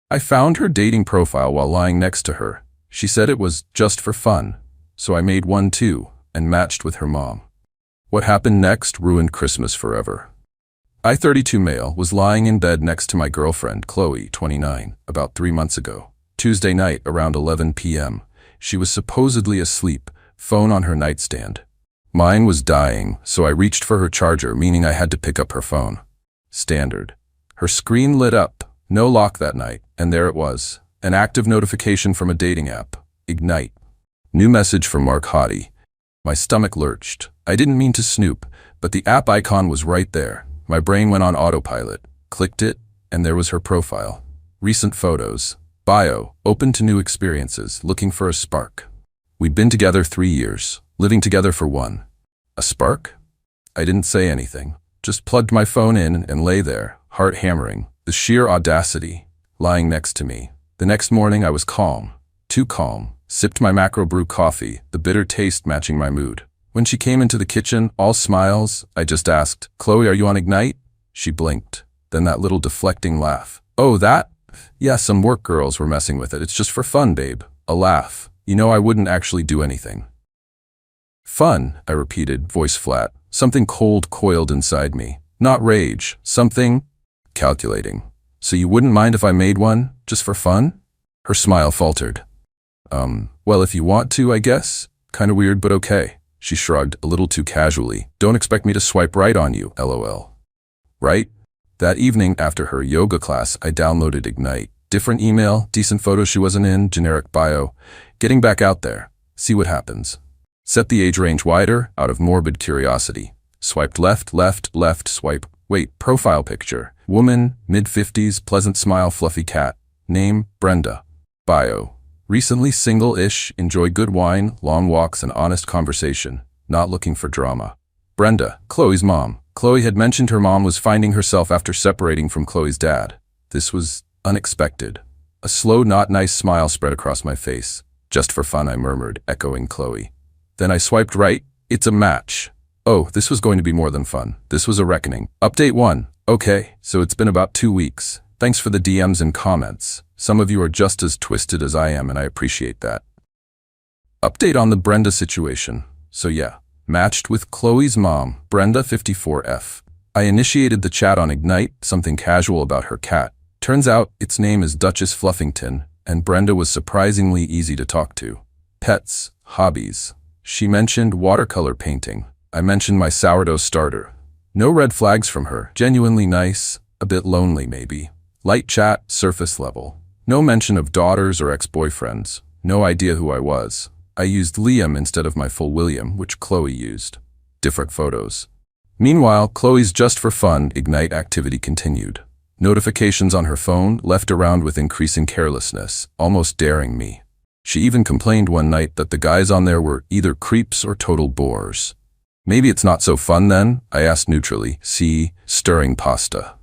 I found her dating profile while lying next to her. She said it was just for fun, so I made one too and matched with her mom. What happened next ruined Christmas forever. I, 32 male, was lying in bed next to my girlfriend, Chloe, 29, about 3 months ago. Tuesday night around 11 p.m. She was supposedly asleep, phone on her nightstand. Mine was dying, so I reached for her charger, meaning I had to pick up her phone. Standard. Her screen lit up, no lock that night, and there it was. An active notification from a dating app, Ignite. New message from Mark Hottie. My stomach lurched. I didn't mean to snoop, but the app icon was right there. My brain went on autopilot, clicked it, and there was her profile. Recent photos. Bio, open to new experiences, looking for a spark. We'd been together 3 years, living together for 1. A spark? I didn't say anything, just plugged my phone in and lay there, heart hammering, the sheer audacity, lying next to me. The next morning I was calm, too calm, sipped my macro brew coffee, the bitter taste matching my mood. When she came into the kitchen, all smiles, I just asked, "Chloe, are you on Ignite?" She blinked, then that little deflecting laugh. "Oh, that? Yeah, some work girls were messing with it. It's just for fun, babe." A laugh. You know I wouldn't actually do anything. Fun, I repeated, voice flat. Something cold coiled inside me. Not rage, something calculating. "So you wouldn't mind if I made one, just for fun?" Her smile faltered. Well, if you want to, I guess. Kinda weird, but okay. She shrugged, a little too casually. "Don't expect me to swipe right on you, lol." Right? That evening after her yoga class, I downloaded Ignite. Different email, decent photo she wasn't in, generic bio. Getting back out there. See what happens. Set the age range wider, out of morbid curiosity. Swiped left, left, left, swipe. Wait, profile picture. Woman, mid-50s, pleasant smile, fluffy cat. Name, Brenda. Bio. Recently single-ish, enjoy good wine, long walks, and honest conversation. Not looking for drama. Brenda, Chloe's mom. Chloe had mentioned her mom was finding herself after separating from Chloe's dad. This was unexpected. A slow, not nice smile spread across my face. "Just for fun," I murmured, echoing Chloe. Then I swiped right. It's a match. Oh, this was going to be more than fun. This was a reckoning. Update 1. Okay, so it's been about 2 weeks. Thanks for the DMs and comments. Some of you are just as twisted as I am, and I appreciate that. Update on the Brenda situation. So yeah, matched with Chloe's mom, Brenda 54F. I initiated the chat on Ignite, something casual about her cat. Turns out its name is Duchess Fluffington, and Brenda was surprisingly easy to talk to. Pets, hobbies. She mentioned watercolor painting. I mentioned my sourdough starter. No red flags from her. Genuinely nice, a bit lonely maybe. Light chat, surface level. No mention of daughters or ex-boyfriends. No idea who I was. I used Liam instead of my full William, which Chloe used. Different photos. Meanwhile, Chloe's just for fun Ignite activity continued. Notifications on her phone left around with increasing carelessness, almost daring me. She even complained one night that the guys on there were either creeps or total bores. "Maybe it's not so fun then?" I asked neutrally. See, stirring pasta.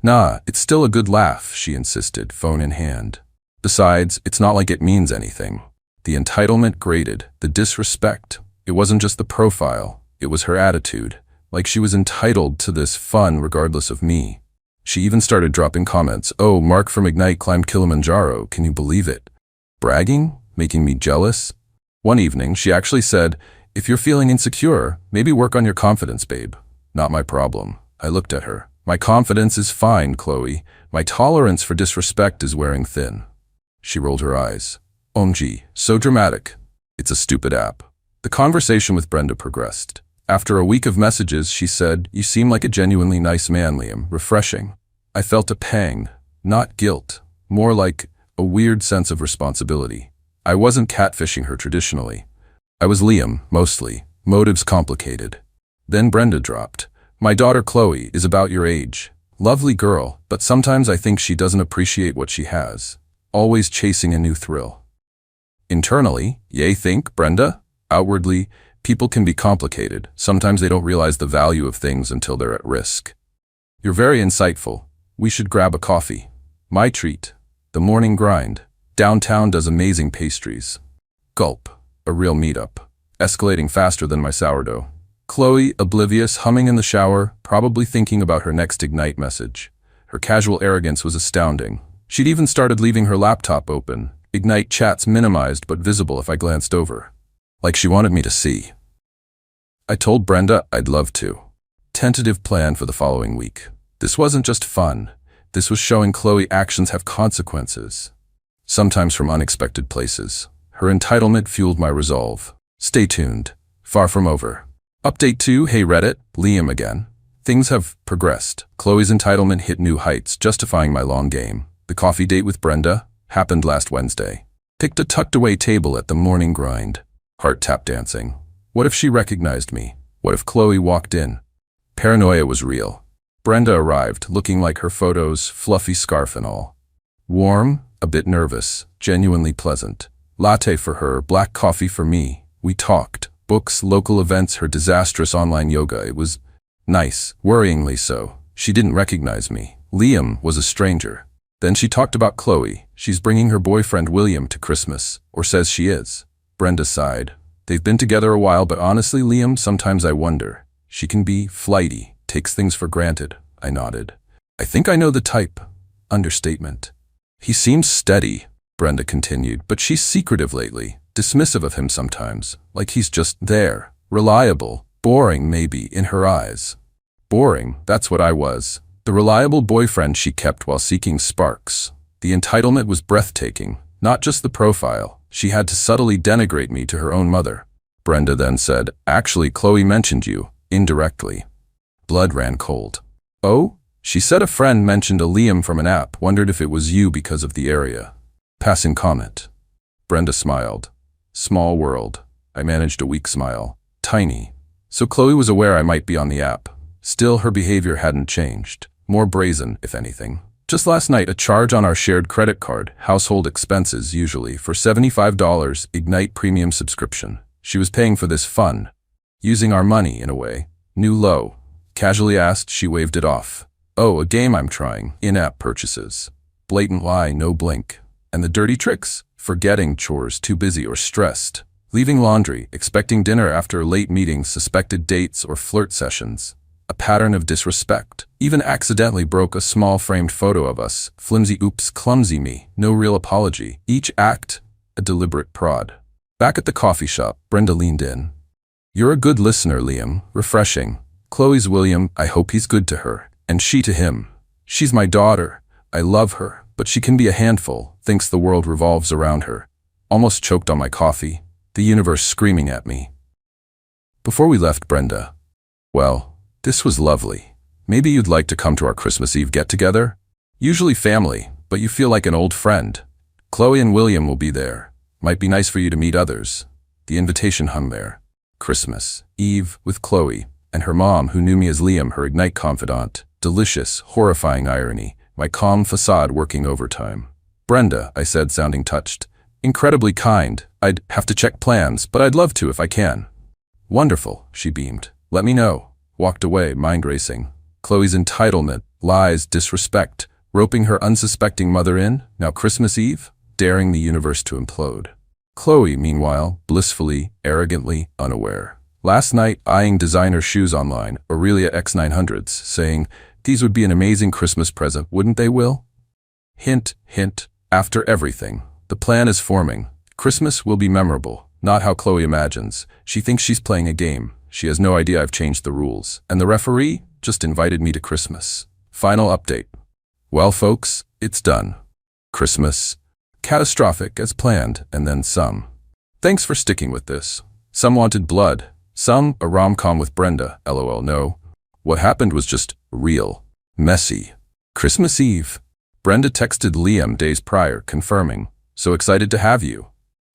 "Nah, it's still a good laugh," she insisted, phone in hand. Besides, it's not like it means anything. The entitlement grated, the disrespect. It wasn't just the profile, it was her attitude. Like she was entitled to this fun regardless of me. She even started dropping comments. "Oh, Mark from Ignite climbed Kilimanjaro, can you believe it?" Bragging? Making me jealous? One evening, she actually said, "If you're feeling insecure, maybe work on your confidence, babe." Not my problem. I looked at her. "My confidence is fine, Chloe. My tolerance for disrespect is wearing thin." She rolled her eyes. "OMG, so dramatic." It's a stupid app. The conversation with Brenda progressed. After a week of messages, she said, "You seem like a genuinely nice man, Liam. Refreshing." I felt a pang, not guilt, more like a weird sense of responsibility. I wasn't catfishing her traditionally. I was Liam, mostly. Motives complicated. Then Brenda dropped. "My daughter Chloe is about your age. Lovely girl, but sometimes I think she doesn't appreciate what she has. Always chasing a new thrill." Internally, yay think, Brenda? Outwardly, people can be complicated. Sometimes they don't realize the value of things until they're at risk. "You're very insightful. We should grab a coffee." My treat. The morning grind. Downtown does amazing pastries. Gulp. A real meetup. Escalating faster than my sourdough. Chloe, oblivious, humming in the shower, probably thinking about her next Ignite message. Her casual arrogance was astounding. She'd even started leaving her laptop open, Ignite chats minimized but visible if I glanced over. Like she wanted me to see. I told Brenda I'd love to. Tentative plan for the following week. This wasn't just fun. This was showing Chloe actions have consequences. Sometimes from unexpected places. Her entitlement fueled my resolve. Stay tuned. Far from over. Update 2, hey Reddit, Liam again. Things have progressed. Chloe's entitlement hit new heights, justifying my long game. The coffee date with Brenda happened last Wednesday. Picked a tucked-away table at the morning grind. Heart tap dancing. What if she recognized me? What if Chloe walked in? Paranoia was real. Brenda arrived, looking like her photos, fluffy scarf and all. Warm, a bit nervous, genuinely pleasant. Latte for her, black coffee for me. We talked. Books, local events, her disastrous online yoga. It was nice, worryingly so. She didn't recognize me. Liam was a stranger. Then she talked about Chloe. She's bringing her boyfriend William to Christmas, or says she is. Brenda sighed. They've been together a while, but honestly, Liam, sometimes I wonder. She can be flighty, takes things for granted. I nodded. I think I know the type. Understatement. He seems steady, Brenda continued, but she's secretive lately, dismissive of him sometimes, like he's just there, reliable, boring maybe in her eyes. Boring, that's what I was. The reliable boyfriend she kept while seeking sparks. The entitlement was breathtaking, not just the profile. She had to subtly denigrate me to her own mother. Brenda then said, actually, Chloe mentioned you, indirectly. Blood ran cold. Oh? She said a friend mentioned a Liam from an app, wondered if it was you because of the area. Passing comment. Brenda smiled. Small world. I managed a weak smile. Tiny. So Chloe was aware I might be on the app. Still, her behavior hadn't changed. More brazen, if anything. Just last night, a charge on our shared credit card, household expenses usually, for $75 Ignite Premium subscription. She was paying for this fun. Using our money, in a way. New low. Casually asked, she waved it off. Oh, a game I'm trying. In-app purchases. Blatant lie, no blink. And the dirty tricks. Forgetting chores, too busy or stressed. Leaving laundry, expecting dinner after late meetings, suspected dates or flirt sessions. A pattern of disrespect. Even accidentally broke a small framed photo of us. Flimsy oops, clumsy me. No real apology. Each act, a deliberate prod. Back at the coffee shop, Brenda leaned in. You're a good listener, Liam. Refreshing. Chloe's William, I hope he's good to her. And she to him. She's my daughter. I love her, but she can be a handful. Thinks the world revolves around her. Almost choked on my coffee. The universe screaming at me. Before we left Brenda, well, this was lovely. Maybe you'd like to come to our Christmas Eve get-together? Usually family, but you feel like an old friend. Chloe and William will be there. Might be nice for you to meet others. The invitation hung there. Christmas Eve with Chloe and her mom, who knew me as Liam, her Ignite confidant. Delicious, horrifying irony. My calm facade working overtime. Brenda, I said, sounding touched. Incredibly kind. I'd have to check plans, but I'd love to if I can. Wonderful, she beamed. Let me know. Walked away, mind racing. Chloe's entitlement, lies, disrespect, roping her unsuspecting mother in, now Christmas Eve, daring the universe to implode. Chloe, meanwhile, blissfully, arrogantly, unaware. Last night, eyeing designer shoes online, Aurelia X900s, saying, these would be an amazing Christmas present, wouldn't they, Will? Hint, hint, after everything. The plan is forming. Christmas will be memorable, not how Chloe imagines. She thinks she's playing a game. She has no idea I've changed the rules. And the referee just invited me to Christmas. Final update. Well, folks, it's done. Christmas. Catastrophic as planned, and then some. Thanks for sticking with this. Some wanted blood. Some a rom-com with Brenda. LOL, no. What happened was just real. Messy. Christmas Eve. Brenda texted Liam days prior, confirming. So excited to have you.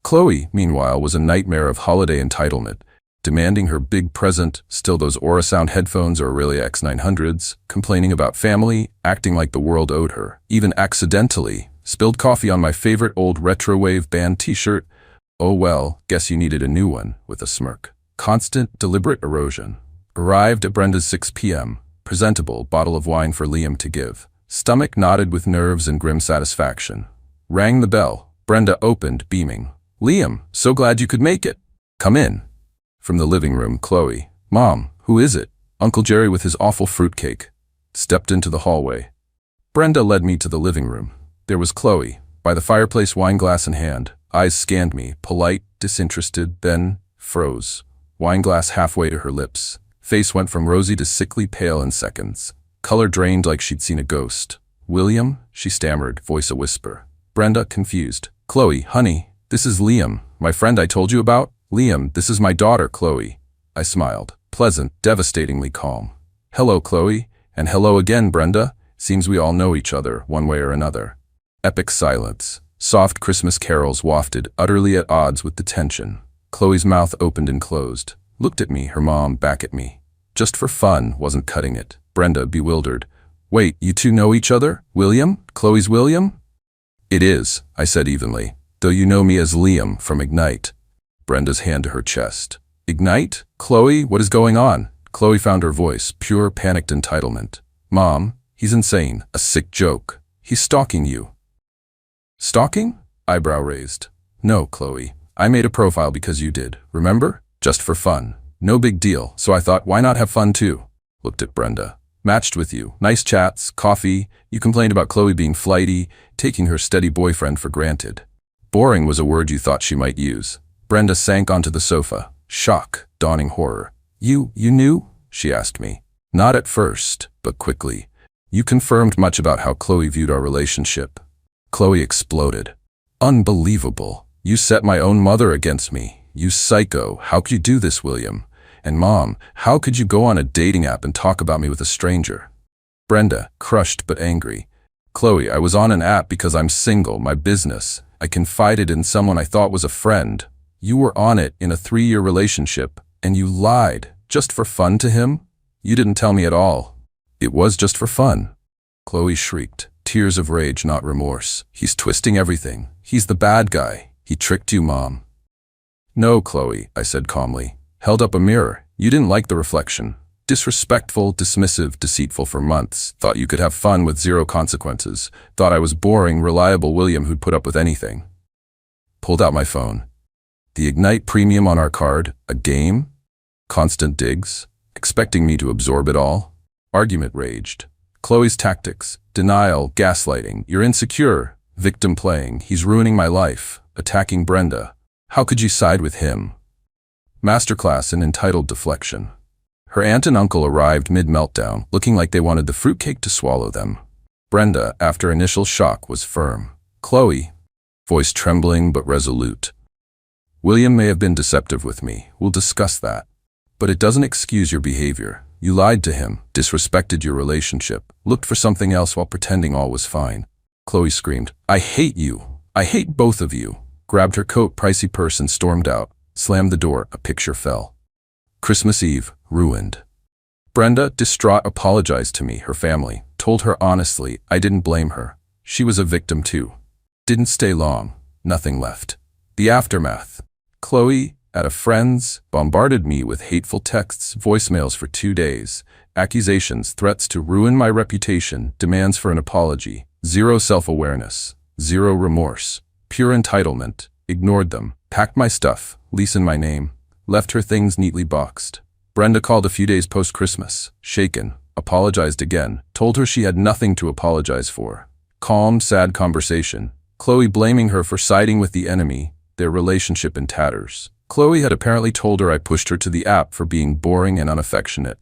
Chloe, meanwhile, was a nightmare of holiday entitlement. Demanding her big present, still those Aurasound headphones or Aurelia X900s, complaining about family, acting like the world owed her. Even accidentally, spilled coffee on my favorite old Retrowave band t-shirt. Oh well, guess you needed a new one, with a smirk. Constant, deliberate erosion. Arrived at Brenda's 6 p.m. Presentable bottle of wine for Liam to give. Stomach knotted with nerves and grim satisfaction. Rang the bell. Brenda opened, beaming. Liam, so glad you could make it. Come in. From the living room, Chloe. Mom, who is it? Uncle Jerry with his awful fruitcake. Stepped into the hallway. Brenda led me to the living room. There was Chloe, by the fireplace, wine glass in hand. Eyes scanned me, polite, disinterested, then froze. Wine glass halfway to her lips. Face went from rosy to sickly pale in seconds. Color drained like she'd seen a ghost. "William?" she stammered, voice a whisper. Brenda, confused. "Chloe, honey, this is Liam, my friend I told you about. Liam, this is my daughter, Chloe." I smiled, pleasant, devastatingly calm. "Hello, Chloe, and hello again, Brenda. Seems we all know each other, one way or another." Epic silence. Soft Christmas carols wafted, utterly at odds with the tension. Chloe's mouth opened and closed. Looked at me, her mom back at me. Just for fun wasn't cutting it. Brenda, bewildered. "Wait, you two know each other? William? Chloe's William?" "It is," I said evenly, "though you know me as Liam from Ignite." Brenda's hand to her chest. "Ignite? Chloe, what is going on?" Chloe found her voice, pure panicked entitlement. "Mom, he's insane, a sick joke. He's stalking you." "Stalking?" Eyebrow raised. "No, Chloe. I made a profile because you did, remember? Just for fun. No big deal, so I thought, why not have fun too?" Looked at Brenda. "Matched with you. Nice chats, coffee. You complained about Chloe being flighty, taking her steady boyfriend for granted. Boring was a word you thought she might use." Brenda sank onto the sofa. Shock, dawning horror. You knew?" she asked me. "Not at first, but quickly. You confirmed much about how Chloe viewed our relationship." Chloe exploded. "Unbelievable. You set my own mother against me. You psycho. How could you do this, William? And Mom, how could you go on a dating app and talk about me with a stranger?" Brenda, crushed but angry. "Chloe, I was on an app because I'm single, my business. I confided in someone I thought was a friend. You were on it in a 3-year relationship, and you lied, just for fun to him? You didn't tell me at all." "It was just for fun." Chloe shrieked, tears of rage, not remorse. "He's twisting everything. He's the bad guy. He tricked you, Mom." "No, Chloe," I said calmly. Held up a mirror. "You didn't like the reflection. Disrespectful, dismissive, deceitful for months. Thought you could have fun with zero consequences. Thought I was boring, reliable William who'd put up with anything." Pulled out my phone. The Ignite Premium on our card, a game? Constant digs, expecting me to absorb it all. Argument raged. Chloe's tactics, denial, gaslighting. "You're insecure." Victim playing. "He's ruining my life." Attacking Brenda. "How could you side with him?" Masterclass in entitled deflection. Her aunt and uncle arrived mid-meltdown, looking like they wanted the fruitcake to swallow them. Brenda, after initial shock, was firm. "Chloe," voice trembling but resolute. "William may have been deceptive with me. We'll discuss that. But it doesn't excuse your behavior. You lied to him, disrespected your relationship, looked for something else while pretending all was fine." Chloe screamed, "I hate you. I hate both of you." Grabbed her coat, pricey purse, and stormed out. Slammed the door. A picture fell. Christmas Eve, ruined. Brenda, distraught, apologized to me, her family. Told her honestly, I didn't blame her. She was a victim too. Didn't stay long. Nothing left. The aftermath. Chloe, at a friend's, bombarded me with hateful texts, voicemails for 2 days, accusations, threats to ruin my reputation, demands for an apology, zero self-awareness, zero remorse, pure entitlement, ignored them, packed my stuff, lease in my name, left her things neatly boxed. Brenda called a few days post-Christmas, shaken, apologized again, told her she had nothing to apologize for. Calm, sad conversation. Chloe blaming her for siding with the enemy, their relationship in tatters. Chloe had apparently told her I pushed her to the app for being boring and unaffectionate.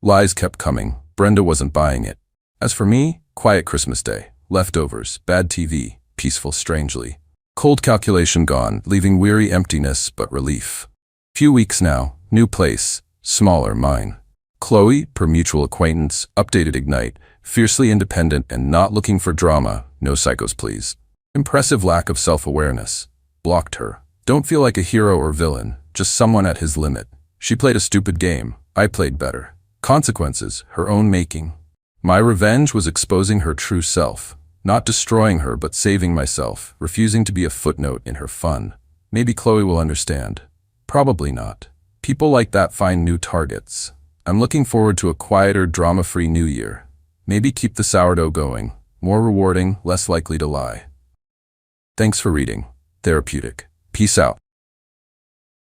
Lies kept coming. Brenda wasn't buying it. As for me, quiet Christmas Day. Leftovers, bad TV, peaceful strangely. Cold calculation gone, leaving weary emptiness but relief. Few weeks now, new place, smaller mine. Chloe, per mutual acquaintance, updated Ignite, fiercely independent and not looking for drama, no psychos please. Impressive lack of self-awareness. Blocked her. Don't feel like a hero or villain, just someone at his limit. She played a stupid game. I played better. Consequences, her own making. My revenge was exposing her true self. Not destroying her, but saving myself, refusing to be a footnote in her fun. Maybe Chloe will understand. Probably not. People like that find new targets. I'm looking forward to a quieter, drama-free new year. Maybe keep the sourdough going. More rewarding, less likely to lie. Thanks for reading. Therapeutic. Peace out.